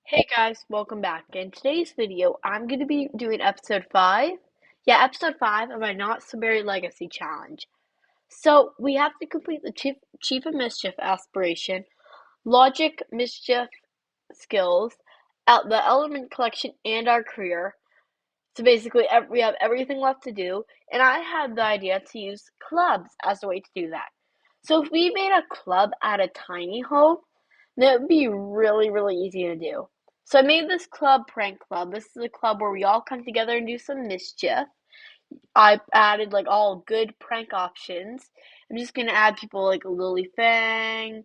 Hey guys, welcome back. In today's video, I'm going to be doing episode 5. Yeah, episode 5 of my Not So Berry Legacy Challenge. So, we have to complete the Chief of Mischief aspiration, Logic, Mischief, Skills, the Element Collection, and our career. So basically, we have everything left to do, and I had the idea to use clubs as a way to do that. So if we made a club at a tiny home, that would be really, really easy to do. So I made this club, Prank Club. This is a club where we all come together and do some mischief. I added like all good prank options. I'm just gonna add people like Lily Fang,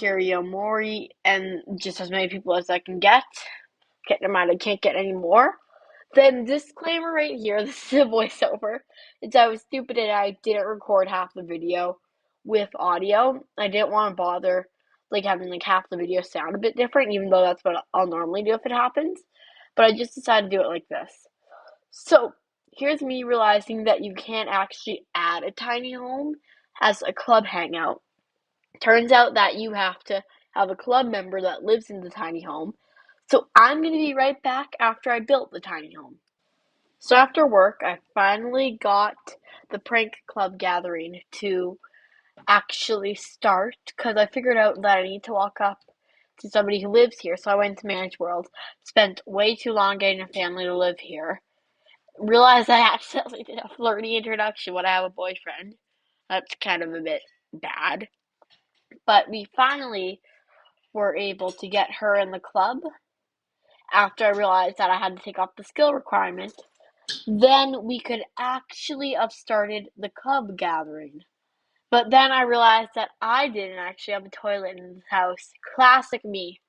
Mori, and just as many people as I can get. Okay, never mind, I can't get any more. Then disclaimer right here, this is a voiceover. It's I was stupid and I didn't record half the video with audio. I didn't want to bother like having like half the video sound a bit different, even though that's what I'll normally do if it happens. But I just decided to do it like this. So here's me realizing that you can't actually add a tiny home as a club hangout. Turns out that you have to have a club member that lives in the tiny home. So I'm going to be right back after I built the tiny home. So after work, I finally got the prank club gathering to actually start because I figured out that I need to walk up to somebody who lives here. So I went to Manage World, spent way too long getting a family to live here. Realized I accidentally did a flirty introduction when I have a boyfriend. That's kind of a bit bad. But we finally were able to get her in the club after I realized that I had to take off the skill requirement. Then we could actually have started the club gathering. But then I realized that I didn't actually have a toilet in the house. Classic me.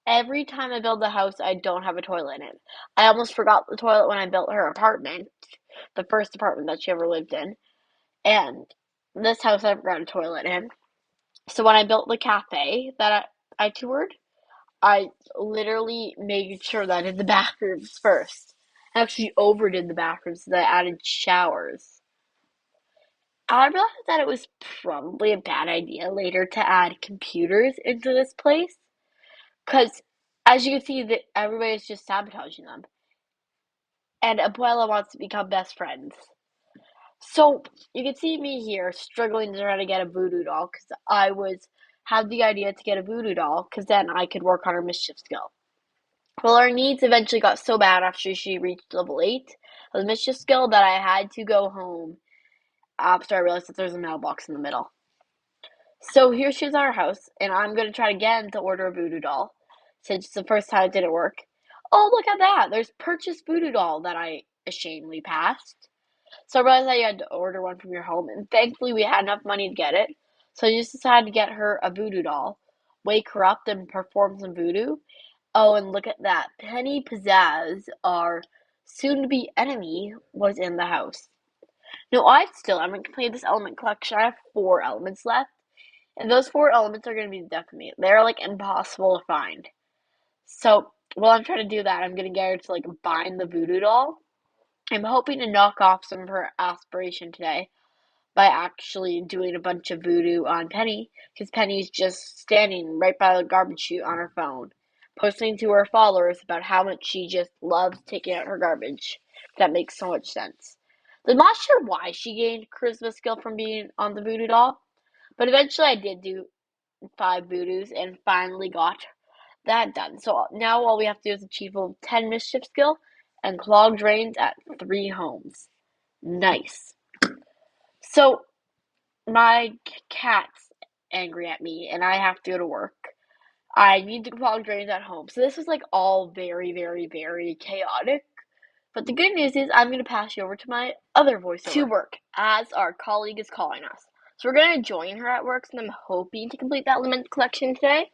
Every time I build a house, I don't have a toilet in it. I almost forgot the toilet when I built her apartment, the first apartment that she ever lived in. And this house I forgot a toilet in. So when I built the cafe that I toured, I literally made sure that I did the bathrooms first. I actually overdid the bathrooms so that I added showers. I realized that it was probably a bad idea later to add computers into this place because, as you can see, that everybody's just sabotaging them, and Abuela wants to become best friends. So you can see me here struggling to try to get a voodoo doll because I was had the idea to get a voodoo doll because then I could work on her mischief skill. Well, our needs eventually got so bad after she reached level 8 of the mischief skill that I had to go home after I realized that there's a mailbox in the middle. So here she is at our house, and I'm going to try again to order a voodoo doll since the first time it didn't work. Oh, look at that! There's purchase voodoo doll that I ashamedly passed. So I realized that you had to order one from your home, and thankfully we had enough money to get it. So I just decided to get her a voodoo doll, wake her up, and perform some voodoo. Oh, and look at that. Penny Pizzazz, our soon-to-be enemy, was in the house. No, I'm going to complete this element collection. I have 4 elements left. And those 4 elements are going to be the death of me. They're like impossible to find. So while I'm trying to do that, I'm going to get her to like bind the voodoo doll. I'm hoping to knock off some of her aspiration today by actually doing a bunch of voodoo on Penny, because Penny's just standing right by the garbage chute on her phone, posting to her followers about how much she just loves taking out her garbage. That makes so much sense. I'm not sure why she gained charisma skill from being on the voodoo doll, but eventually I did do 5 voodoos and finally got that done. So now all we have to do is achieve a 10 mischief skill and clog drains at 3 homes. Nice. So my cat's angry at me and I have to go to work. I need to clog drains at home. So this is like all very, very, very chaotic. But the good news is I'm going to pass you over to my other voiceover to work as our colleague is calling us. So we're going to join her at work, and I'm hoping to complete that element collection today,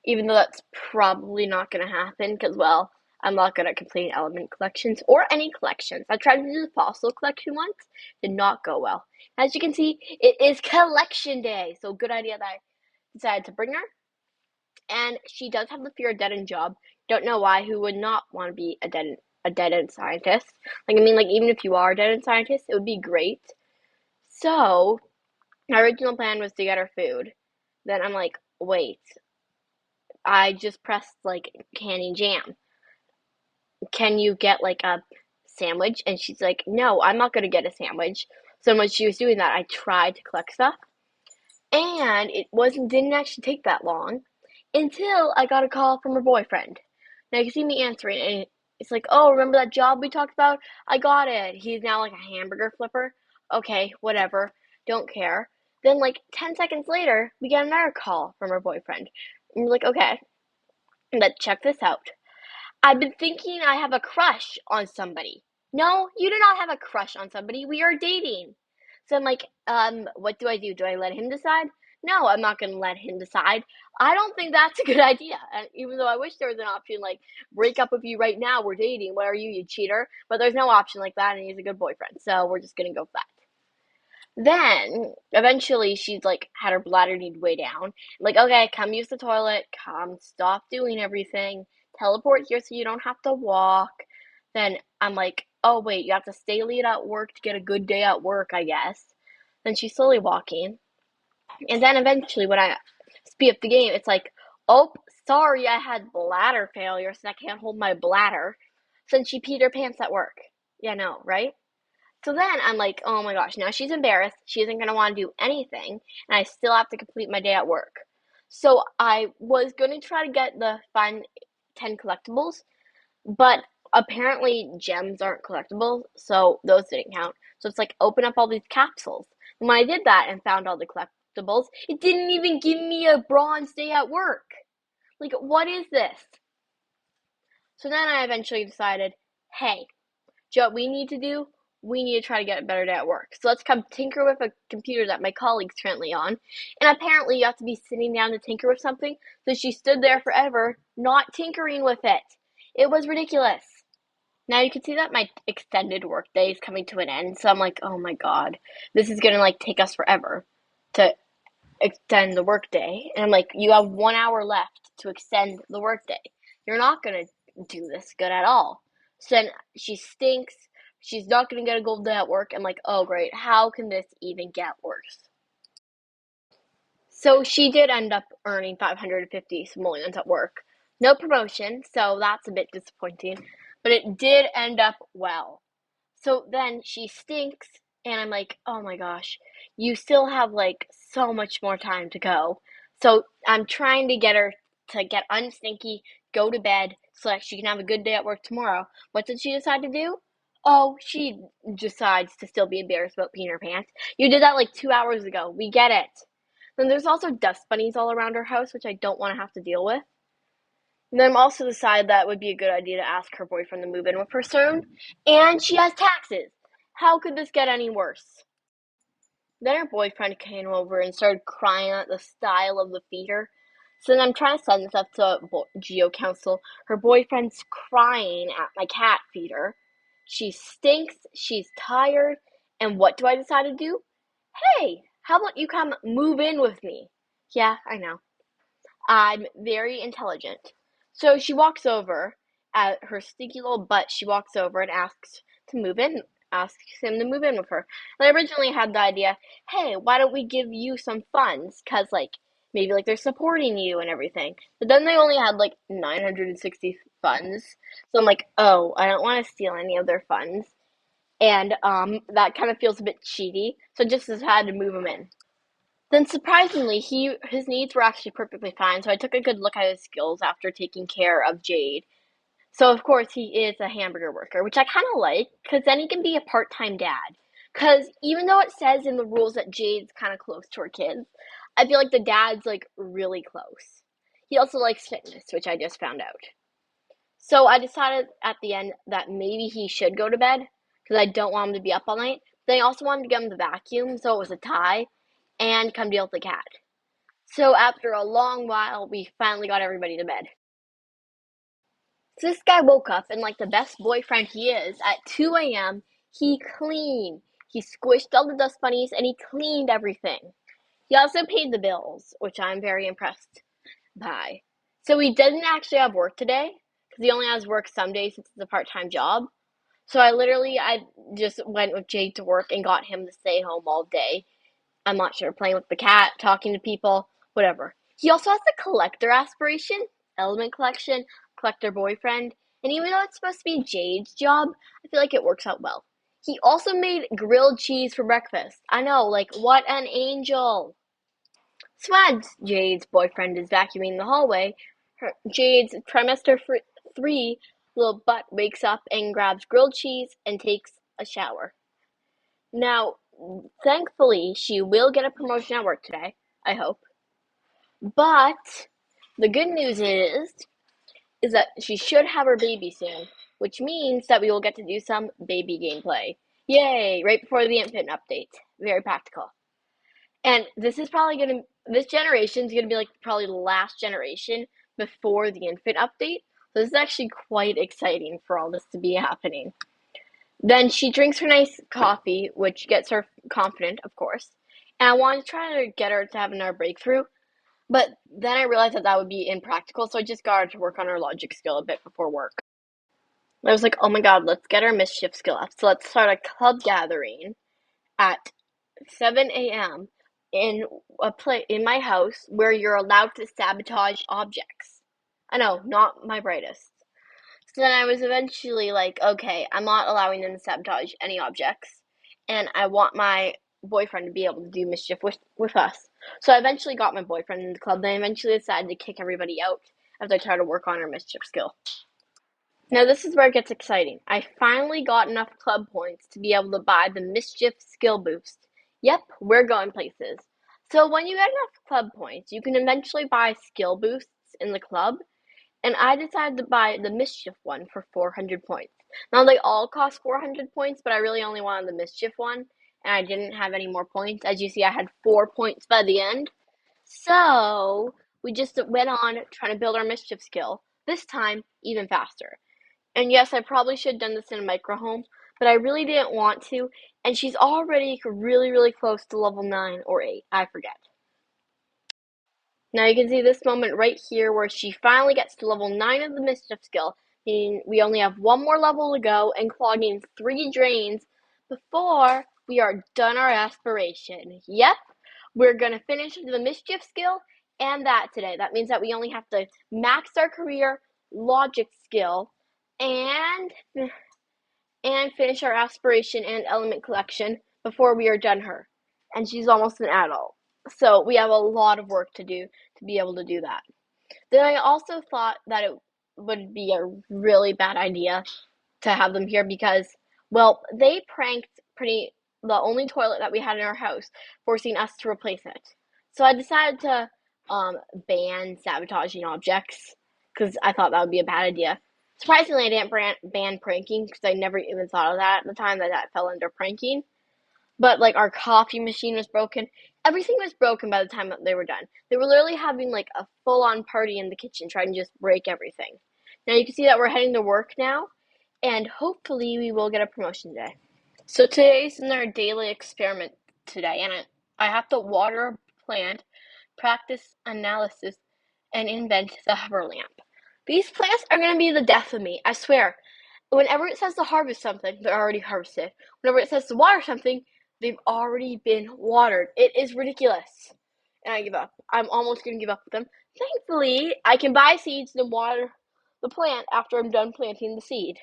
even though that's probably not going to happen because, well, I'm not good at completing element collections or any collections. I tried to do the fossil collection once, did not go well. As you can see, it is collection day, so good idea that I decided to bring her. And she does have the fear of dead end job. Don't know why. Who would not want to be a dead end scientist? Like I mean, like even if you are a dead end scientist, it would be great. So my original plan was to get her food. Then I'm like, wait, I just pressed like canning jam. Can you get like a sandwich? And she's like, no, I'm not gonna get a sandwich. So when she was doing that, I tried to collect stuff, and it wasn't didn't actually take that long until I got a call from her boyfriend. Now you can see me answering, and it's like, oh, remember that job we talked about? I got it. He's now like a hamburger flipper. Okay, whatever. Don't care. Then like 10 seconds later, we get another call from her boyfriend. And we're like, okay, let's check this out. I've been thinking I have a crush on somebody. No, you do not have a crush on somebody. We are dating. So I'm like, what do I do? Do I let him decide? No, I'm not going to let him decide. I don't think that's a good idea. And even though I wish there was an option like break up with you right now, we're dating. What are you, you cheater? But there's no option like that, and he's a good boyfriend. So we're just going to go with that. Then eventually she's like had her bladder need way down. I'm like, okay, come use the toilet, come stop doing everything, teleport here so you don't have to walk. Then I'm like, oh wait, you have to stay late at work to get a good day at work, I guess. Then she's slowly walking. And then eventually when I speed up the game, it's like, oh, sorry, I had bladder failure, so I can't hold my bladder. Since she peed her pants at work. Yeah, no, right? So then I'm like, oh my gosh, now she's embarrassed. She isn't going to want to do anything, and I still have to complete my day at work. So I was going to try to get the find 10 collectibles, but apparently gems aren't collectibles, so those didn't count. So it's like open up all these capsules. And when I did that and found all the collectibles, it didn't even give me a bronze day at work. Like, what is this? So then I eventually decided, hey, Joe, what we need to do, we need to try to get a better day at work. So let's come tinker with a computer that my colleague's currently on. And apparently you have to be sitting down to tinker with something. So she stood there forever, not tinkering with it. It was ridiculous. Now you can see that my extended workday is coming to an end. So I'm like, oh my god, this is gonna like take us forever to extend the workday. And I'm like, you have 1 hour left to extend the workday. You're not gonna do this good at all. So then she stinks. She's not gonna get a gold day at work. I'm like, oh great, how can this even get worse? So she did end up earning 550 simoleons at work. No promotion, so that's a bit disappointing. But it did end up well. So then she stinks, and I'm like, oh my gosh, you still have like so much more time to go. So I'm trying to get her to get unstinky, go to bed, so that she can have a good day at work tomorrow. What did she decide to do? Oh, she decides to still be embarrassed about peeing her pants. You did that like 2 hours ago. We get it. Then there's also dust bunnies all around her house, which I don't want to have to deal with. And then I'm also decided that it would be a good idea to ask her boyfriend to move in with her soon. And she has taxes. How could this get any worse? Then her boyfriend came over and started crying at the style of the feeder. So then I'm trying to send this up to Geo Council. Her boyfriend's crying at my cat feeder. She stinks, she's tired, and what do I decide to do? Hey, how about you come move in with me? Yeah, I know. I'm very intelligent. So she walks over at her stinky little butt. She walks over and asks him to move in with her. And I originally had the idea, hey, why don't we give you some funds? Because, like, maybe, like, they're supporting you and everything. But then they only had, like, 960 funds. So I'm like, oh, I don't want to steal any of their funds. And, that kind of feels a bit cheaty. So I just decided to move him in. Then surprisingly, his needs were actually perfectly fine, so I took a good look at his skills after taking care of Jade. So of course he is a hamburger worker, which I kind of like, because then he can be a part-time dad. Because even though it says in the rules that Jade's kind of close to her kids, I feel like the dad's like really close. He also likes fitness, which I just found out. So I decided at the end that maybe he should go to bed, because I don't want him to be up all night. Then I also wanted to get him the vacuum, so it was a tie, and come deal with the cat. So after a long while, we finally got everybody to bed. So this guy woke up, and like the best boyfriend he is, at 2 a.m., he cleaned. He squished all the dust bunnies, and he cleaned everything. He also paid the bills, which I'm very impressed by. So he didn't actually have work today, because he only has work some days since it's a part-time job. So I just went with Jade to work and got him to stay home all day. I'm not sure, playing with the cat, talking to people, whatever. He also has the collector aspiration, Element Collection, collect their boyfriend, and even though it's supposed to be Jade's job, I feel like it works out well. He also made grilled cheese for breakfast. I know, like, what an angel! So as Jade's boyfriend is vacuuming the hallway, Jade's three little butt wakes up and grabs grilled cheese and takes a shower. Now, thankfully, she will get a promotion at work today, I hope. But the good news is that she should have her baby soon, which means that we will get to do some baby gameplay. Yay! Right before the infant update. Very practical. And this generation is gonna be like probably the last generation before the infant update. So this is actually quite exciting for all this to be happening. Then she drinks her nice coffee, which gets her confident, of course. And I want to try to get her to have another breakthrough, but then I realized that would be impractical, so I just got her to work on her logic skill a bit before work. I was like, oh my god, let's get her mischief skill up. So let's start a club gathering at 7 a.m. in my house where you're allowed to sabotage objects. I know, not my brightest. So then I was eventually like, okay, I'm not allowing them to sabotage any objects, and I want my boyfriend to be able to do mischief with us. So I eventually got my boyfriend in the club, then I eventually decided to kick everybody out as I try to work on our mischief skill. Now this is where it gets exciting. I finally got enough club points to be able to buy the mischief skill boost. Yep, we're going places. So when you get enough club points, you can eventually buy skill boosts in the club, and I decided to buy the mischief one for 400 points. Now they all cost 400 points, but I really only wanted the mischief one, and I didn't have any more points. As you see, I had 4 points by the end. So we just went on trying to build our mischief skill, this time even faster. And yes, I probably should have done this in a micro home, but I really didn't want to, and she's already really, really close to level 9 or 8, I forget. Now you can see this moment right here where she finally gets to level 9 of the mischief skill, meaning we only have one more level to go and clogging 3 drains before we are done our aspiration. Yep, we're going to finish the mischief skill and that today. That means that we only have to max our career logic skill and finish our aspiration and element collection before we are done her. And she's almost an adult. So we have a lot of work to do to be able to do that. Then I also thought that it would be a really bad idea to have them here because, well, they pranked the only toilet that we had in our house, forcing us to replace it. So I decided to ban sabotaging objects because I thought that would be a bad idea. Surprisingly, I didn't ban pranking because I never even thought of that at the time that fell under pranking. But like our coffee machine was broken. Everything was broken by the time that they were done. They were literally having like a full-on party in the kitchen trying to just break everything. Now you can see that we're heading to work now, and hopefully we will get a promotion today. So today's in our daily experiment today, and I have to water a plant, practice analysis, and invent the hover lamp. These plants are going to be the death of me, I swear. Whenever it says to harvest something, they're already harvested. Whenever it says to water something, they've already been watered. It is ridiculous. And I give up. I'm almost going to give up with them. Thankfully, I can buy seeds and water the plant after I'm done planting the seed.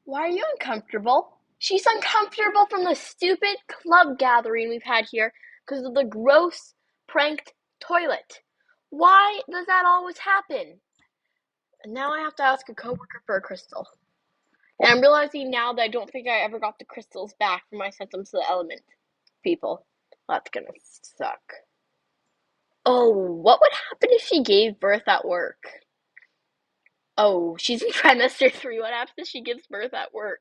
Why are you uncomfortable? She's uncomfortable from the stupid club gathering we've had here because of the gross, pranked toilet. Why does that always happen? And now I have to ask a coworker for a crystal. And I'm realizing now that I don't think I ever got the crystals back from my sent them to the element people. That's gonna suck. Oh, what would happen if she gave birth at work? Oh, she's in trimester 3. What happens if she gives birth at work?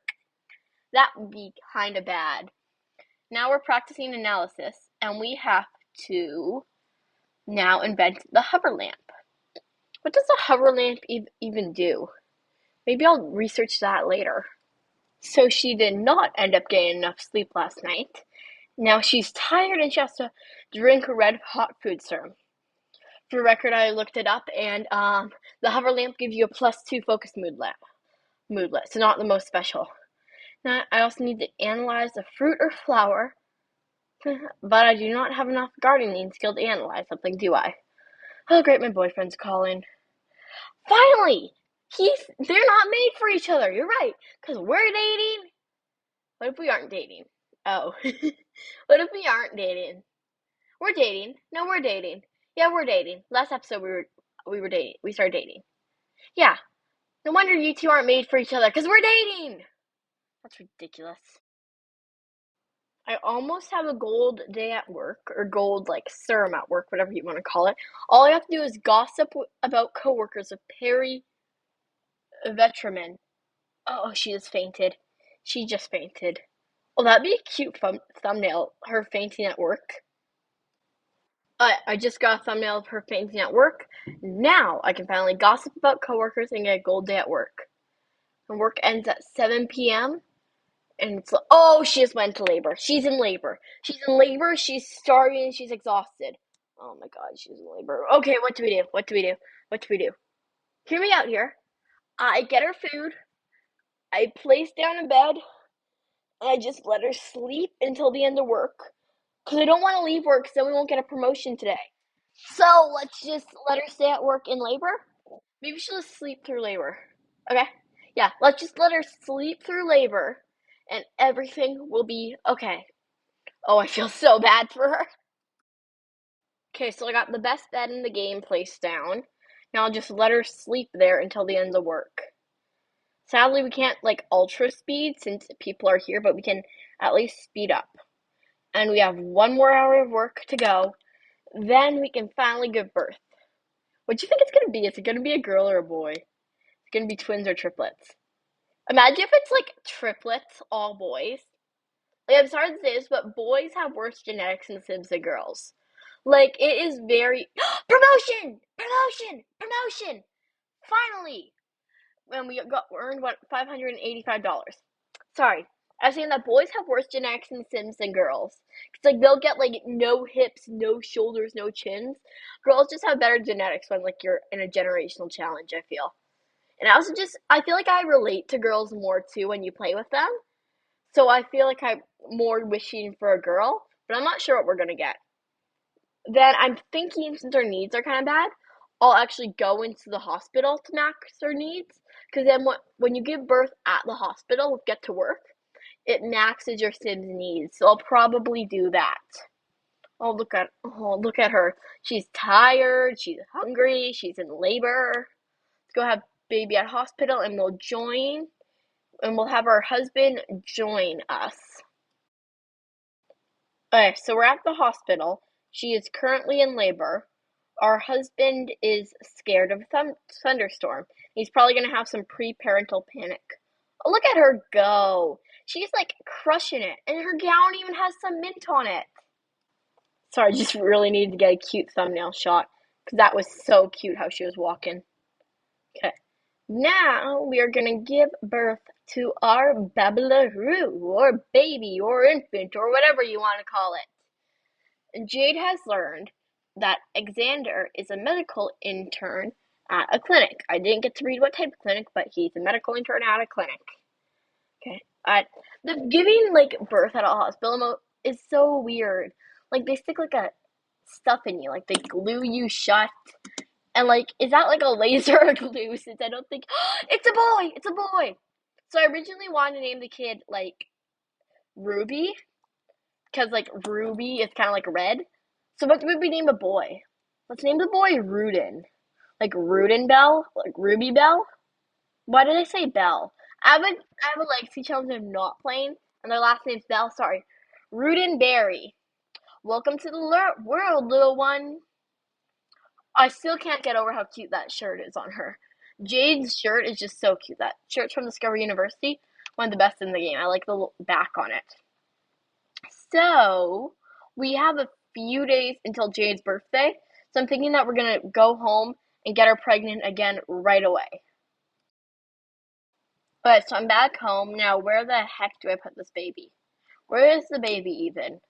That would be kind of bad. Now we're practicing analysis, and we have to now invent the hover lamp. What does a hover lamp even do? Maybe I'll research that later. So she did not end up getting enough sleep last night. Now she's tired and she has to drink a red hot food serum. For the record, I looked it up, and the hover lamp gives you a +2 focus moodlet, so not the most special. Now I also need to analyze a fruit or flower, but I do not have enough gardening skill to analyze something, do I? Oh, great, my boyfriend's calling. Finally! They're not made for each other. You're right. Because we're dating. What if we aren't dating? Oh. What if we aren't dating? We're dating. No, we're dating. Yeah, we're dating. Last episode we were dating. We started dating. Yeah. No wonder you two aren't made for each other, because we're dating! That's ridiculous. I almost have a gold day at work, or gold, like, serum at work, whatever you want to call it. All I have to do is gossip about coworkers with Perry Veterman. Oh, she just fainted. She just fainted. Oh, that'd be a cute thumbnail, her fainting at work. I just got a thumbnail of her fainting at work. Now I can finally gossip about coworkers and get a gold day at work. And work ends at 7 p.m. And it's like, oh, she just went into labor. She's in labor. She's in labor. She's starving. She's exhausted. Oh my God, she's in labor. Okay, what do we do? What do we do? What do we do? Hear me out here. I get her food. I place down in bed. And I just let her sleep until the end of work. Because I don't want to leave work, so we won't get a promotion today. So let's just let her stay at work in labor. Maybe she'll just sleep through labor. Okay? Yeah, let's just let her sleep through labor and everything will be okay. Oh, I feel so bad for her. Okay, so I got the best bed in the game placed down. Now I'll just let her sleep there until the end of work. Sadly, we can't like ultra speed since people are here, but we can at least speed up. And we have 1 more hour of work to go. Then we can finally give birth. What do you think it's gonna be? Is it gonna be a girl or a boy? It's gonna be twins or triplets. Imagine if it's like triplets, all boys. Like, I'm sorry to say this, but boys have worse genetics in Sims than girls. Like, it is very promotion, promotion, promotion. Finally, when we earned what $585. Sorry, I was saying that boys have worse genetics in Sims than girls. It's like they'll get like no hips, no shoulders, no chins. Girls just have better genetics when like you're in a generational challenge. I feel, and I feel like I relate to girls more too when you play with them. So I feel like I'm more wishing for a girl, but I'm not sure what we're gonna get. Then I'm thinking since our needs are kind of bad, I'll actually go into the hospital to max our needs. Because then when you give birth at the hospital, get to work, it maxes your Sims needs. So I'll probably do that. Oh, look at her. She's tired. She's hungry. She's in labor. Let's go have baby at hospital, and we'll have our husband join us. Okay, so we're at the hospital. She is currently in labor. Our husband is scared of a thunderstorm. He's probably going to have some pre-parental panic. Oh, look at her go. She's like crushing it. And her gown even has some mint on it. Sorry, I just really needed to get a cute thumbnail shot. Because that was so cute how she was walking. Okay. Now we are going to give birth to our babalaroo, or baby, or infant, or whatever you want to call it. Jade has learned that Xander is a medical intern at a clinic. I didn't get to read what type of clinic, but he's a medical intern at a clinic. Okay. The giving like birth at a hospital is so weird. Like they stick like a stuff in you, like they glue you shut. And like, is that like a laser glue? Since I don't think it's a boy. It's a boy. So I originally wanted to name the kid like Ruby, because like Ruby is kind of like red. So what would we name a boy? Let's name the boy Rudin. Like Rudin Bell? Like Ruby Bell? Why did I say Bell? I have a legacy challenge I'm not playing, and their last name's Bell. Sorry. Rudin Berry. Welcome to the world, little one. I still can't get over how cute that shirt is on her. Jade's shirt is just so cute. That shirt's from Discovery University. One of the best in the game. I like the back on it. So, we have a few days until Jade's birthday. So I'm thinking that we're going to go home and get her pregnant again right away. But so I'm back home. Now, where the heck do I put this baby? Where is the baby even?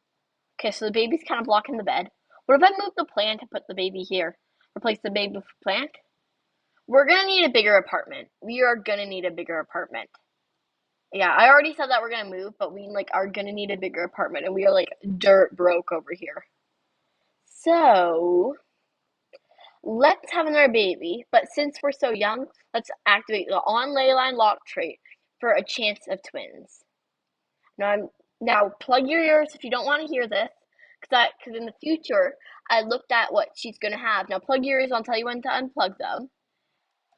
Okay, so the baby's kind of blocking the bed. What if I move the plant and put the baby here? Replace the baby with the plant? We're going to need a bigger apartment. We are going to need a bigger apartment. Yeah, I already said that we're going to move, but we like are going to need a bigger apartment, and we are like dirt broke over here. So, Let's have another baby, but since we're so young, let's activate the on ley line lock trait for a chance of twins. Now plug your ears if you don't want to hear this, because in the future I looked at what she's gonna have. Now plug your ears. I'll tell you when to unplug them.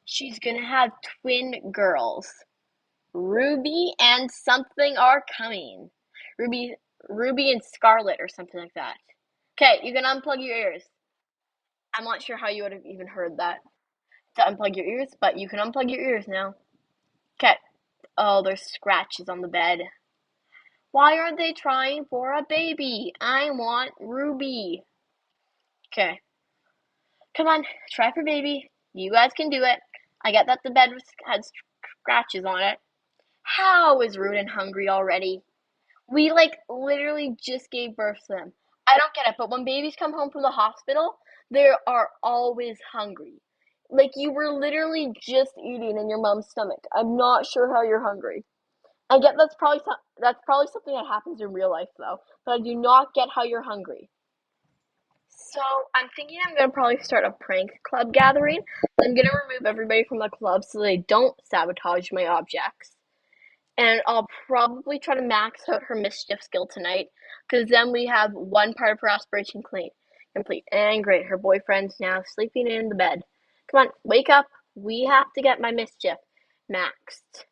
She's gonna have twin girls. Ruby and something are coming. Ruby, Ruby and Scarlet or something like that. Okay, you can unplug your ears. I'm not sure how you would have even heard that to unplug your ears, but you can unplug your ears now. Okay. Oh, there's scratches on the bed. Why aren't they trying for a baby? I want Ruby. Okay. Come on, try for baby. You guys can do it. I get that the bed had scratches on it. How is Rudin hungry already? We like literally just gave birth to them. I don't get it, but when babies come home from the hospital, they are always hungry. Like you were literally just eating in your mom's stomach. I'm not sure how you're hungry. I get that's probably something that happens in real life though, but I do not get how you're hungry. So I'm thinking I'm gonna probably start a prank club gathering. I'm gonna remove everybody from the club so they don't sabotage my objects. And I'll probably try to max out her mischief skill tonight, because then we have one part of her aspiration complete. And great, her boyfriend's now sleeping in the bed. Come on, wake up. We have to get my mischief maxed.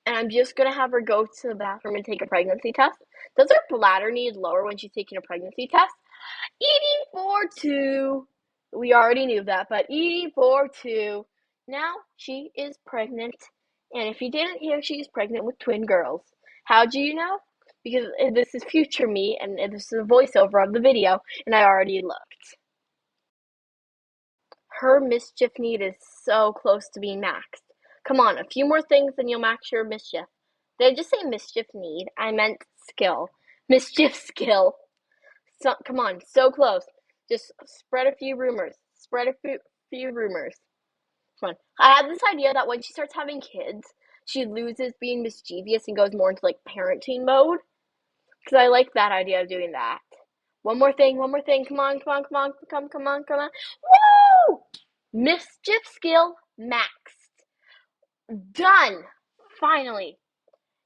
And I'm just gonna have her go to the bathroom and take a pregnancy test. Does her bladder need lower when she's taking a pregnancy test? Eating for two. We already knew that, but eating for two. Now she is pregnant. And if you didn't hear, she's pregnant with twin girls. How do you know? Because this is future me, and this is a voiceover of the video, and I already looked. Her mischief need is so close to being maxed. Come on, a few more things and you'll max your mischief. Did I just say mischief need? I meant skill. Mischief skill. So, come on, so close. Just spread a few rumors. Spread a few rumors. Come on. I had this idea that when she starts having kids, she loses being mischievous and goes more into like parenting mode. Because I like that idea of doing that. One more thing, one more thing. Come on, come on, come on, come on, come on. Woo! Mischief skill maxed. Done! Finally.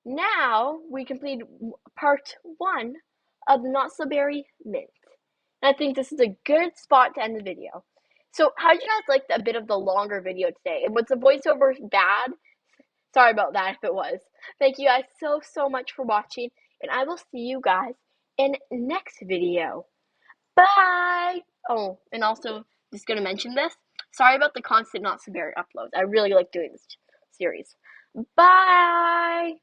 Now we completed part one of the Not So Berry Mint. And I think this is a good spot to end the video. So, how did you guys like a bit of the longer video today? Was the voiceover bad? Sorry about that if it was. Thank you guys so much for watching, and I will see you guys in next video. Bye! Oh, and also, just gonna mention this. Sorry about the constant Not So Berry uploads. I really like doing this series. Bye!